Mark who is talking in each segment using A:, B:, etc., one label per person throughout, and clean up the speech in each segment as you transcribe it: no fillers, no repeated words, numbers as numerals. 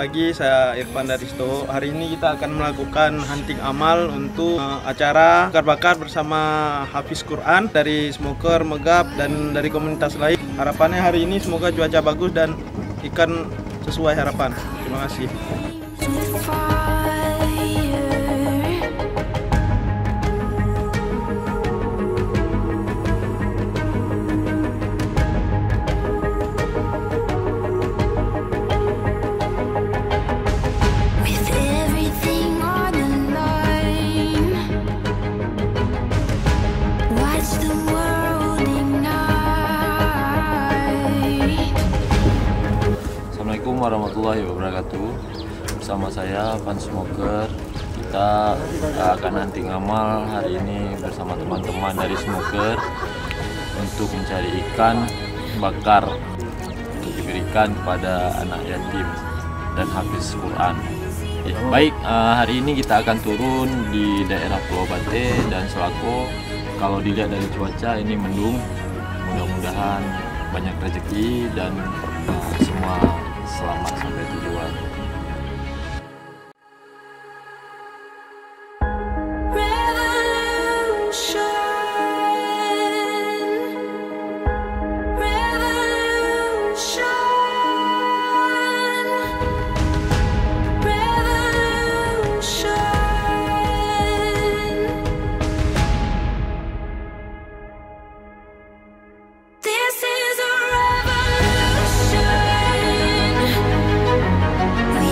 A: pagi, saya Irfan Daristo. Hari ini kita akan melakukan hunting amal untuk acara bakar-bakar bersama Hafiz Quran dari Smoker, Megap, dan dari komunitas lain. Harapannya hari ini semoga cuaca bagus dan ikan sesuai harapan. Terima kasih.
B: Assalamualaikum warahmatullahi wabarakatuh. Bersama saya Van Smoker. Kita akan hunting amal hari ini bersama teman-teman dari Smoker untuk mencari ikan bakar untuk diberikan kepada anak yatim dan Hafiz Quran. Baik, hari ini kita akan turun di daerah Pulau Bate dan Selako. Kalau dilihat dari cuaca ini mendung, mudah-mudahan banyak rezeki dan semua selamat sampai tujuan.
C: We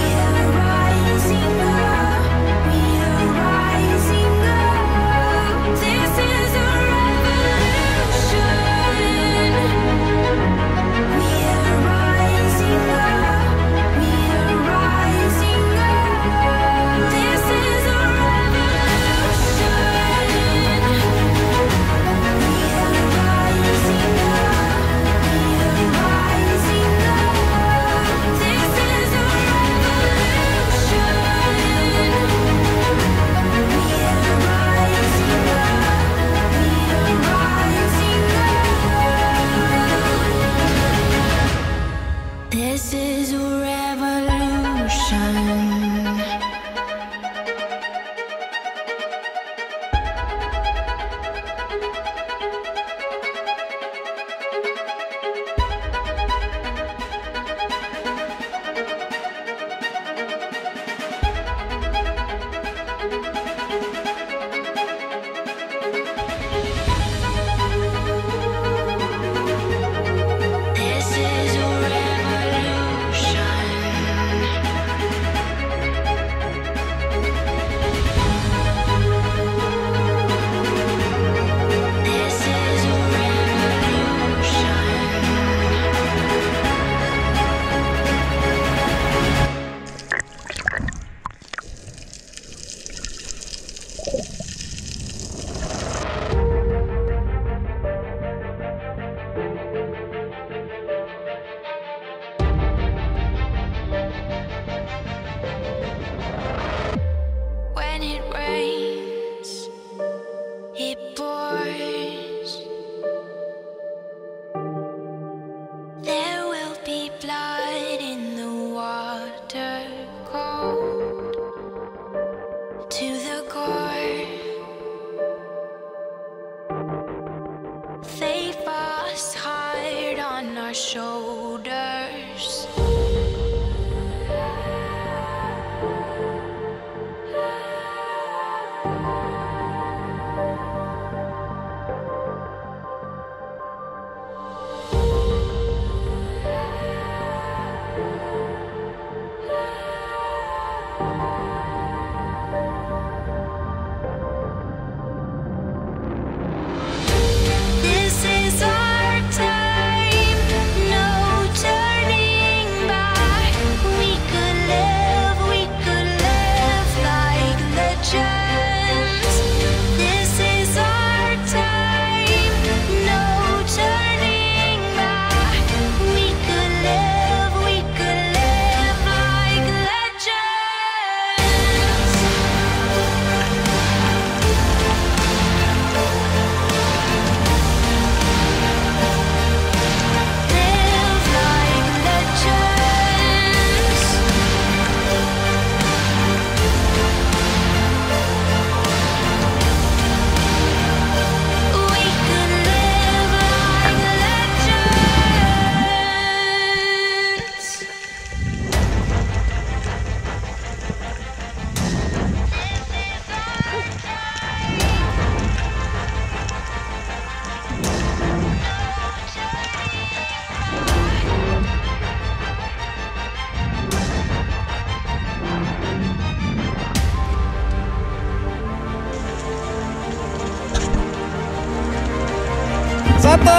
C: 1, 2, 3.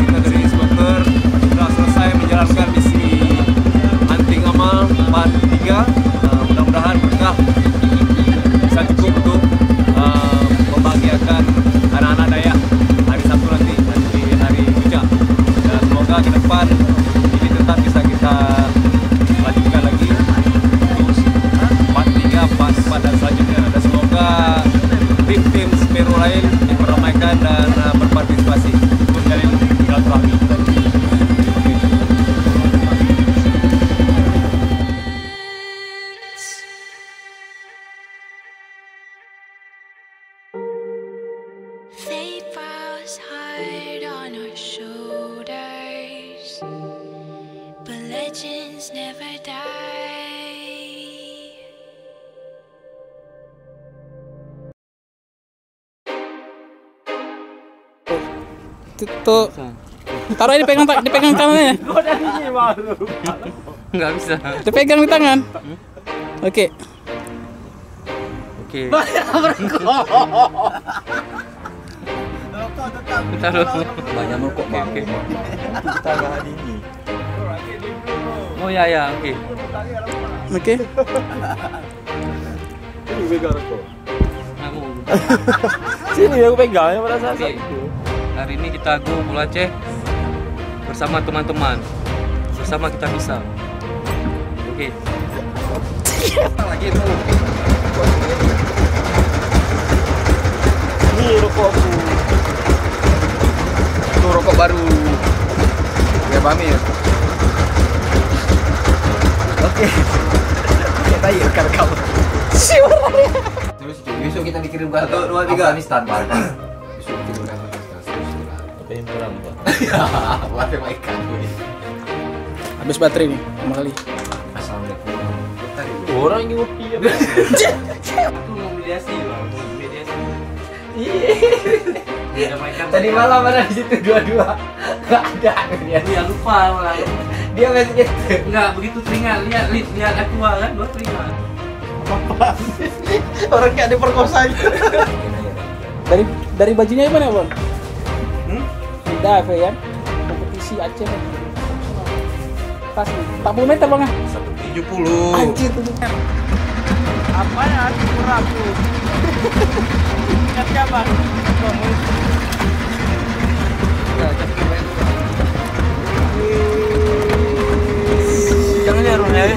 D: Kita dari Smoker sudah selesai menjalankan misi hunting amal part 3. Mudah-mudahan berkah bisa cukup untuk membahagiakan anak-anak Dayak hari Sabtu nanti hari puncak. Dan semoga ke depan ini tetap bisa kita lanjutkan lagi untuk part 3, part 4 dan selanjutnya. Dan semoga tim-tim Semeru lain diperamaikan dan berpartisipasi untuk menjalin silaturahmi.
E: Fate bows hard on our shoulders, but legends never die.
C: Tuh. Taruh ini dipegang tangannya.
B: Nggak bisa.
C: Dipegang di tangan. Oke.
B: Oke. Taruh.
D: Banyak merokok bang.
B: Oke.
D: Kita nggak hari ini.
B: Oh ya, oke.
C: Oke.
D: Ini pegang rokok.
B: Aku.
D: Sini aku pegangnya pada saat
B: Oke.
D: itu.
B: Hari ini kita go Pulau Aceh bersama teman-teman. Bersama kita bisa. Oke.
D: Lagi itu. Ini rokokku. Itu rokok baru. Ya paham ya. Oke. Kita yuk rekam. Terus besok kita dikirim ke Afghanistan Pak. Besok kita dikirim ke Afghanistan.
B: Pengen perang, Pak.
D: Ya, buat ikan.
C: Habis baterai nih, kembali.
D: Assalamualaikum.
B: Orang yang ngopi ya. Aku mau mediasi, Bang. Mediasi.
D: Tadi malam ada di situ dua-dua. Enggak ada dia.
B: Ya lupa malah.
D: Dia masih gitu.
B: Enggak begitu teringat. Lihat aku kan, gua teringat.
A: Orang kayak diperkosa itu.
C: Dari bajunya gimana, Bang? Udah, ya kan? Kompetisi Aceh. Pas 40 meter, Bang.
B: 70.
C: Anjir, 7 meter.
A: Apa ya? Kurang tuh. Ingat siapa?
B: Jangan ya, Ron ya.